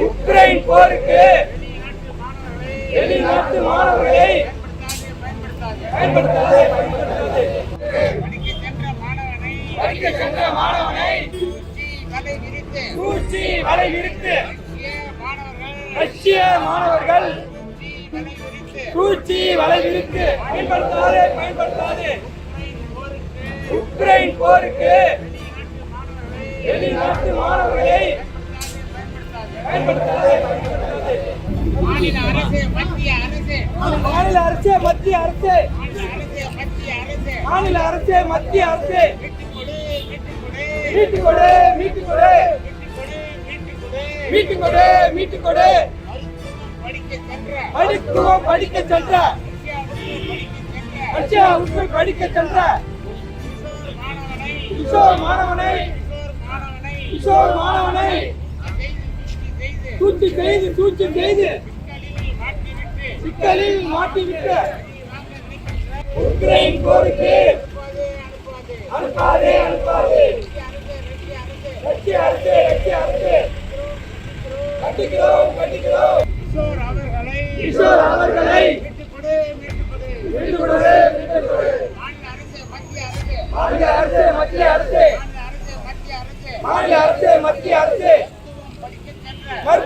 Ukraine போருக்கு வெளிநாட்டு மாணவர்களை பயன்படுத்தாதே. படிக்க சென்ற மாணவனை சூழ்ச்சி வலை விரித்து ரஷ்ய மாணவர்கள் சூழ்ச்சி வலை விரித்து பயன்படுத்தாதே. உக்ரைன் போருக்கு வெளிநாட்டு மாணவர்களை பயன்படுத்தாதே. மாநில அரசு மத்திய அரசு மீட்டு கொடு. படிக்க சென்ற படிக்க சென்ற கிஷோர் மாணவனை சூழ்ச்சி செய்து சிக்கலில் மாட்டிவிட்டு உக்ரைன் போருக்கு அனுப்பாதே. ரஷ்ய அரசு கண்டிக்கிறோம்.